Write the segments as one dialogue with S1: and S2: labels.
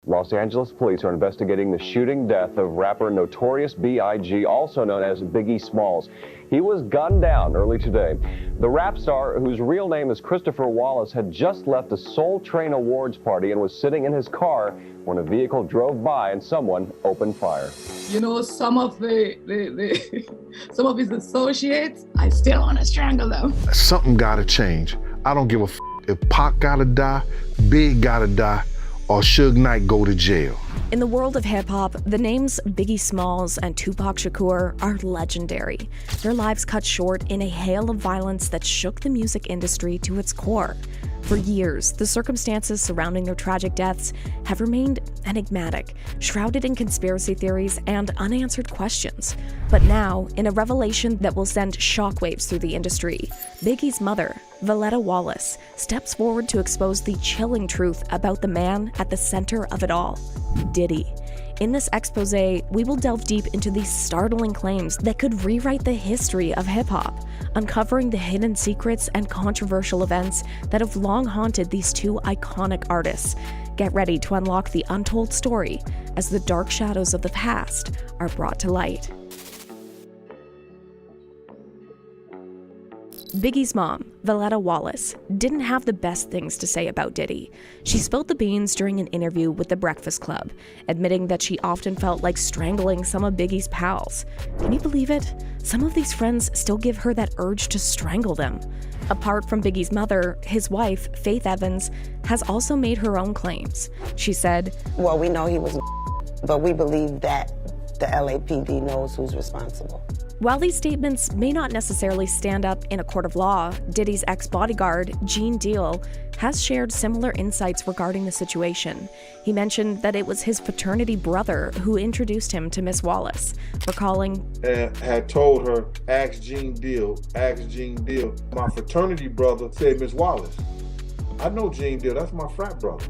S1: Los Angeles police are investigating the shooting death of rapper Notorious B.I.G., also known as Biggie Smalls. He was gunned down early today. The rap star, whose real name is Christopher Wallace, had just left a Soul Train Awards party and was sitting in his car when a vehicle drove by and someone opened fire.
S2: You know, some of some of his associates, I still want to strangle them.
S3: Something gotta change. I don't give a f if Pac gotta die, Big gotta die, or Suge Knight go to jail.
S4: In the world of hip-hop, the names Biggie Smalls and Tupac Shakur are legendary. Their lives cut short in a hail of violence that shook the music industry to its core. For years, the circumstances surrounding their tragic deaths have remained enigmatic, shrouded in conspiracy theories and unanswered questions. But now, in a revelation that will send shockwaves through the industry, Biggie's mother, Valletta Wallace, steps forward to expose the chilling truth about the man at the center of it all, Diddy. In this expose, we will delve deep into these startling claims that could rewrite the history of hip-hop, uncovering the hidden secrets and controversial events that have long haunted these two iconic artists. Get ready to unlock the untold story as the dark shadows of the past are brought to light. Biggie's mom, Valletta Wallace, didn't have the best things to say about Diddy. She spilled the beans during an interview with The Breakfast Club, admitting that she often felt like strangling some of Biggie's pals. Can you believe it? Some of these friends still give her that urge to strangle them. Apart from Biggie's mother, his wife, Faith Evans, has also made her own claims. She said,
S5: "Well, we know he was, but we believe that the LAPD knows who's responsible."
S4: While these statements may not necessarily stand up in a court of law, Diddy's ex-bodyguard, Gene Deal, has shared similar insights regarding the situation. He mentioned that it was his fraternity brother who introduced him to Miss Wallace, recalling,
S6: and had told her, ask Gene Deal, ask Gene Deal. My fraternity brother said Miss Wallace. I know Gene Deal, that's my frat brother.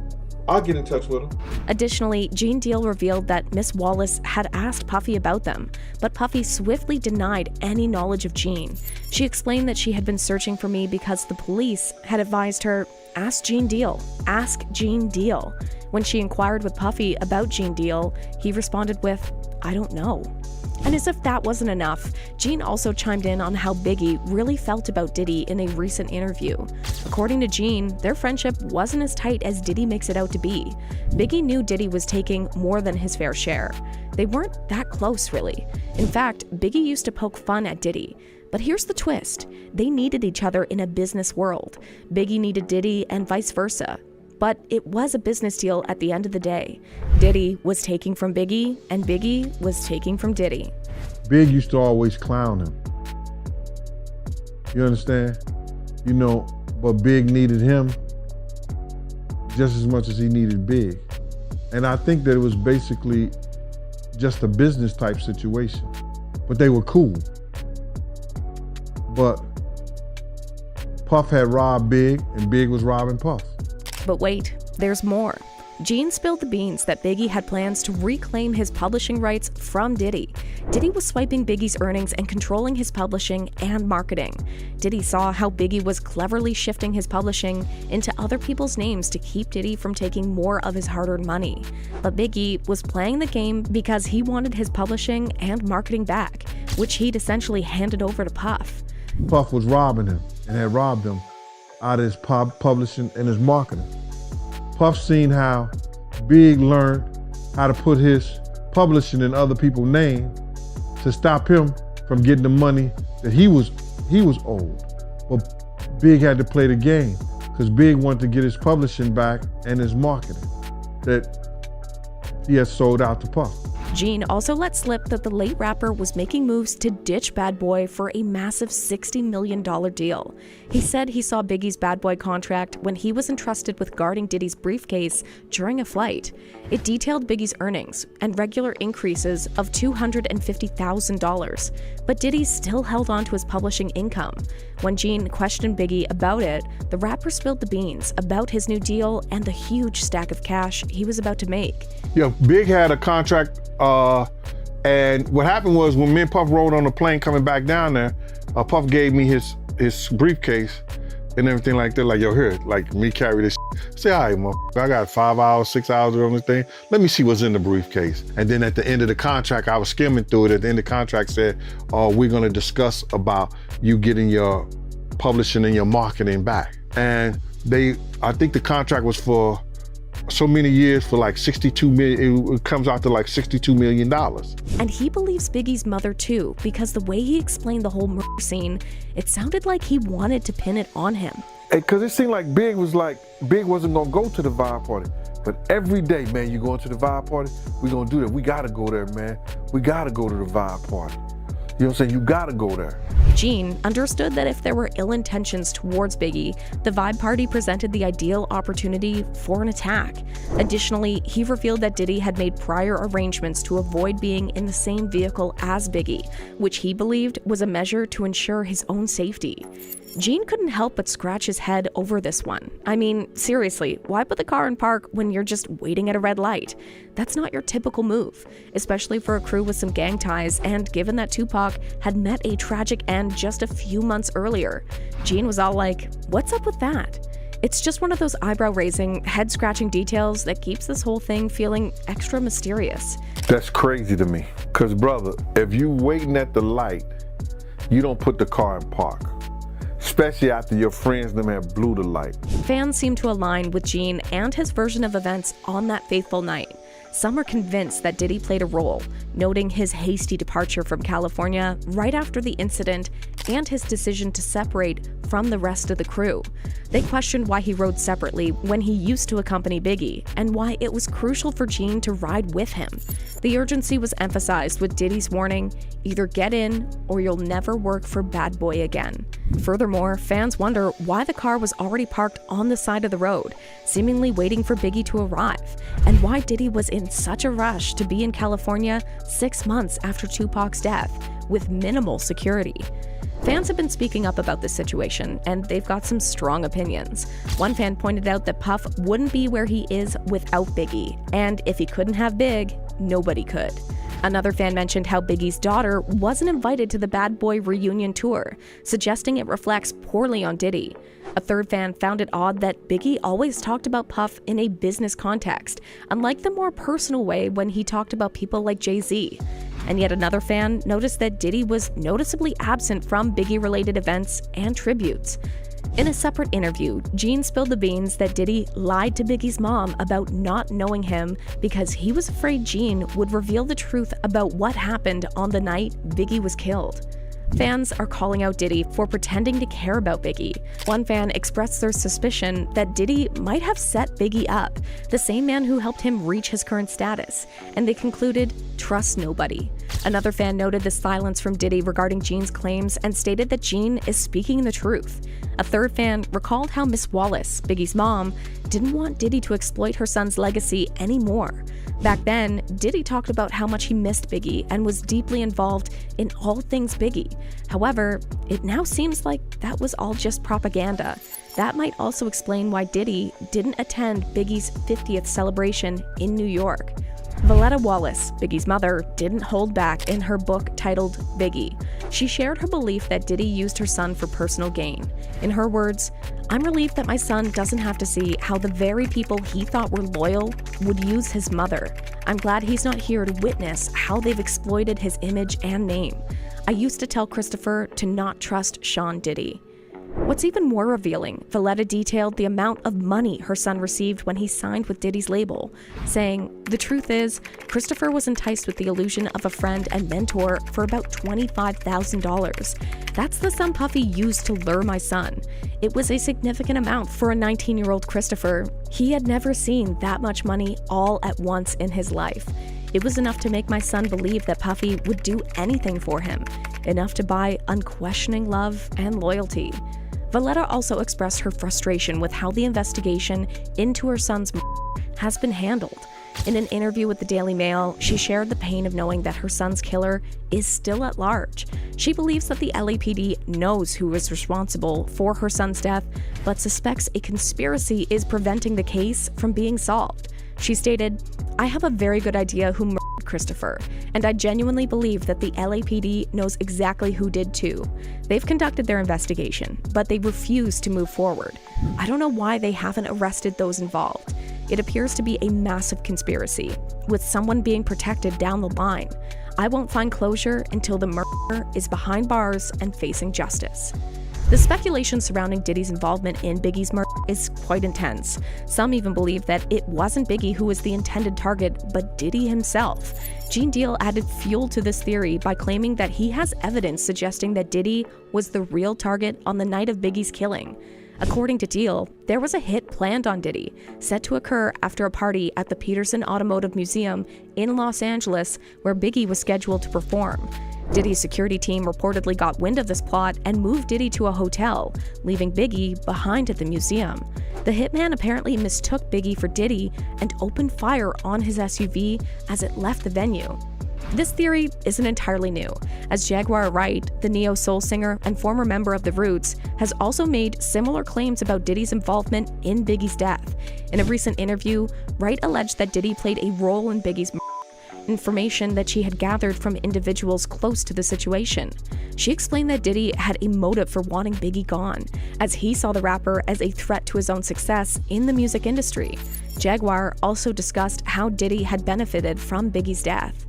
S6: I'll get in touch with him.
S4: Additionally, Gene Deal revealed that Miss Wallace had asked Puffy about them, but Puffy swiftly denied any knowledge of Gene. She explained that she had been searching for me because the police had advised her, ask Gene Deal, ask Gene Deal. When she inquired with Puffy about Gene Deal, he responded with, I don't know. And as if that wasn't enough, Gene also chimed in on how Biggie really felt about Diddy in a recent interview. According to Gene, their friendship wasn't as tight as Diddy makes it out to be. Biggie knew Diddy was taking more than his fair share. They weren't that close, really. In fact, Biggie used to poke fun at Diddy. But here's the twist. They needed each other in a business world. Biggie needed Diddy and vice versa. But it was a business deal at the end of the day. Diddy was taking from Biggie, and Biggie was taking from Diddy.
S3: Big used to always clown him. You understand? You know, but Big needed him just as much as he needed Big. And I think that it was basically just a business type situation. But they were cool. But Puff had robbed Big, and Big was robbing Puff.
S4: But wait, there's more. Gene spilled the beans that Biggie had plans to reclaim his publishing rights from Diddy. Diddy was swiping Biggie's earnings and controlling his publishing and marketing. Diddy saw how Biggie was cleverly shifting his publishing into other people's names to keep Diddy from taking more of his hard-earned money. But Biggie was playing the game because he wanted his publishing and marketing back, which he'd essentially handed over to Puff.
S3: Puff was robbing him and had robbed him out of his publishing and his marketing. Puff seen how Big learned how to put his publishing in other people's name to stop him from getting the money that he was owed. But Big had to play the game because Big wanted to get his publishing back and his marketing that he had sold out to Puff.
S4: Gene also let slip that the late rapper was making moves to ditch Bad Boy for a massive $60 million deal. He said he saw Biggie's Bad Boy contract when he was entrusted with guarding Diddy's briefcase during a flight. It detailed Biggie's earnings and regular increases of $250,000, but Diddy still held on to his publishing income. When Gene questioned Biggie about it, the rapper spilled the beans about his new deal and the huge stack of cash he was about to make.
S3: Yeah, Big had a contract, and what happened was when me and Puff rode on the plane coming back down there, Puff gave me his briefcase, and everything like that. Like, yo, here, like me carry this shit. Say, all right, motherfucker, I got 5 hours, 6 hours on this thing. Let me see what's in the briefcase. And then at the end of the contract, I was skimming through it. At the end of the contract said, oh, we're gonna discuss about you getting your publishing and your marketing back. And I think the contract was for so many years for like 62 million, it comes out to like $62 million.
S4: And he believes Biggie's mother too, because the way he explained the whole murder scene, it sounded like he wanted to pin it on him.
S3: Because it seemed like Big wasn't gonna go to the vibe party. But every day, man, you going to the vibe party, we gonna do that. We gotta go there, man. We gotta go to the vibe party. You know what I'm saying? You gotta go there.
S4: Gene understood that if there were ill intentions towards Biggie, the vibe party presented the ideal opportunity for an attack. Additionally, he revealed that Diddy had made prior arrangements to avoid being in the same vehicle as Biggie, which he believed was a measure to ensure his own safety. Gene couldn't help but scratch his head over this one. I mean, seriously, why put the car in park when you're just waiting at a red light? That's not your typical move, especially for a crew with some gang ties, and given that Tupac had met a tragic end just a few months earlier. Gene was all like, what's up with that? It's just one of those eyebrow-raising, head-scratching details that keeps this whole thing feeling extra mysterious.
S3: That's crazy to me. Because, brother, if you waiting at the light, you don't put the car in park. Especially after your friends them have blew the light.
S4: Fans seem to align with Gene and his version of events on that fateful night. Some are convinced that Diddy played a role, noting his hasty departure from California right after the incident and his decision to separate from the rest of the crew. They questioned why he rode separately when he used to accompany Biggie, and why it was crucial for Gene to ride with him. The urgency was emphasized with Diddy's warning, either get in or you'll never work for Bad Boy again. Furthermore, fans wonder why the car was already parked on the side of the road, seemingly waiting for Biggie to arrive, and why Diddy was in such a rush to be in California 6 months after Tupac's death, with minimal security. Fans have been speaking up about this situation, and they've got some strong opinions. One fan pointed out that Puff wouldn't be where he is without Biggie, and if he couldn't have Big, nobody could. Another fan mentioned how Biggie's daughter wasn't invited to the Bad Boy reunion tour, suggesting it reflects poorly on Diddy. A third fan found it odd that Biggie always talked about Puff in a business context, unlike the more personal way when he talked about people like Jay-Z. And yet another fan noticed that Diddy was noticeably absent from Biggie-related events and tributes. In a separate interview, Gene spilled the beans that Diddy lied to Biggie's mom about not knowing him because he was afraid Gene would reveal the truth about what happened on the night Biggie was killed. Fans are calling out Diddy for pretending to care about Biggie. One fan expressed their suspicion that Diddy might have set Biggie up, the same man who helped him reach his current status, and they concluded, trust nobody. Another fan noted the silence from Diddy regarding Gene's claims and stated that Gene is speaking the truth. A third fan recalled how Miss Wallace, Biggie's mom, didn't want Diddy to exploit her son's legacy anymore. Back then, Diddy talked about how much he missed Biggie and was deeply involved in all things Biggie. However, it now seems like that was all just propaganda. That might also explain why Diddy didn't attend Biggie's 50th celebration in New York. Valletta Wallace, Biggie's mother, didn't hold back in her book titled Biggie. She shared her belief that Diddy used her son for personal gain. In her words, "I'm relieved that my son doesn't have to see how the very people he thought were loyal would use his mother. I'm glad he's not here to witness how they've exploited his image and name. I used to tell Christopher to not trust Sean Diddy." What's even more revealing, Valletta detailed the amount of money her son received when he signed with Diddy's label, saying, "The truth is, Christopher was enticed with the illusion of a friend and mentor for about $25,000. That's the sum Puffy used to lure my son. It was a significant amount for a 19-year-old Christopher. He had never seen that much money all at once in his life. It was enough to make my son believe that Puffy would do anything for him, enough to buy unquestioning love and loyalty." Valletta also expressed her frustration with how the investigation into her son's has been handled. In an interview with the Daily Mail, she shared the pain of knowing that her son's killer is still at large. She believes that the LAPD knows who is responsible for her son's death, but suspects a conspiracy is preventing the case from being solved. She stated, "I have a very good idea who murdered Christopher, and I genuinely believe that the LAPD knows exactly who did too. They've conducted their investigation, but they refuse to move forward. I don't know why they haven't arrested those involved. It appears to be a massive conspiracy, with someone being protected down the line. I won't find closure until the murderer is behind bars and facing justice. The speculation surrounding Diddy's involvement in Biggie's murder is quite intense. Some even believe that it wasn't Biggie who was the intended target, but Diddy himself. Gene Deal added fuel to this theory by claiming that he has evidence suggesting that Diddy was the real target on the night of Biggie's killing. According to Deal, there was a hit planned on Diddy, set to occur after a party at the Peterson Automotive Museum in Los Angeles, where Biggie was scheduled to perform. Diddy's security team reportedly got wind of this plot and moved Diddy to a hotel, leaving Biggie behind at the museum. The hitman apparently mistook Biggie for Diddy and opened fire on his SUV as it left the venue. This theory isn't entirely new, as Jaguar Wright, the neo-soul singer and former member of The Roots, has also made similar claims about Diddy's involvement in Biggie's death. In a recent interview, Wright alleged that Diddy played a role in Biggie's murder, information that she had gathered from individuals close to the situation. She explained that Diddy had a motive for wanting Biggie gone, as he saw the rapper as a threat to his own success in the music industry. Jaguar also discussed how Diddy had benefited from Biggie's death.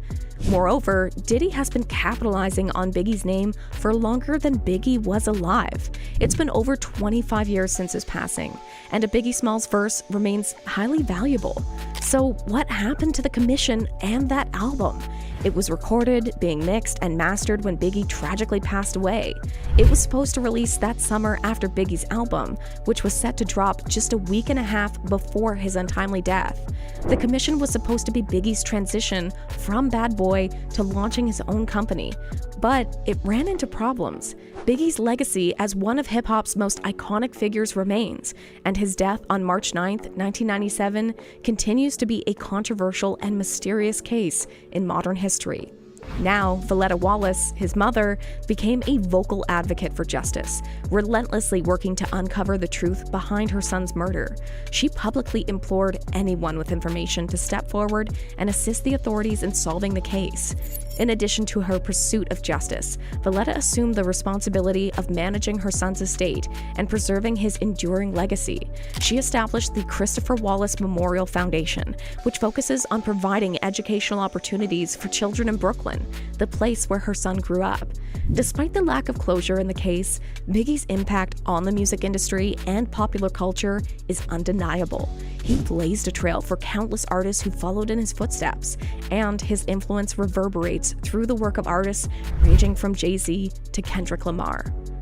S4: Moreover, Diddy has been capitalizing on Biggie's name for longer than Biggie was alive. It's been over 25 years since his passing, and a Biggie Smalls verse remains highly valuable. So what happened to the commission and that album? It was recorded, being mixed and mastered when Biggie tragically passed away. It was supposed to release that summer after Biggie's album, which was set to drop just a week and a half before his untimely death. The commission was supposed to be Biggie's transition from Bad Boy to launching his own company, but it ran into problems. Biggie's legacy as one of hip-hop's most iconic figures remains, and his death on March 9, 1997, continues to be a controversial and mysterious case in modern history. Now, Valletta Wallace, his mother, became a vocal advocate for justice, relentlessly working to uncover the truth behind her son's murder. She publicly implored anyone with information to step forward and assist the authorities in solving the case. In addition to her pursuit of justice, Valletta assumed the responsibility of managing her son's estate and preserving his enduring legacy. She established the Christopher Wallace Memorial Foundation, which focuses on providing educational opportunities for children in Brooklyn, the place where her son grew up. Despite the lack of closure in the case, Biggie's impact on the music industry and popular culture is undeniable. He blazed a trail for countless artists who followed in his footsteps, and his influence reverberates through the work of artists ranging from Jay-Z to Kendrick Lamar.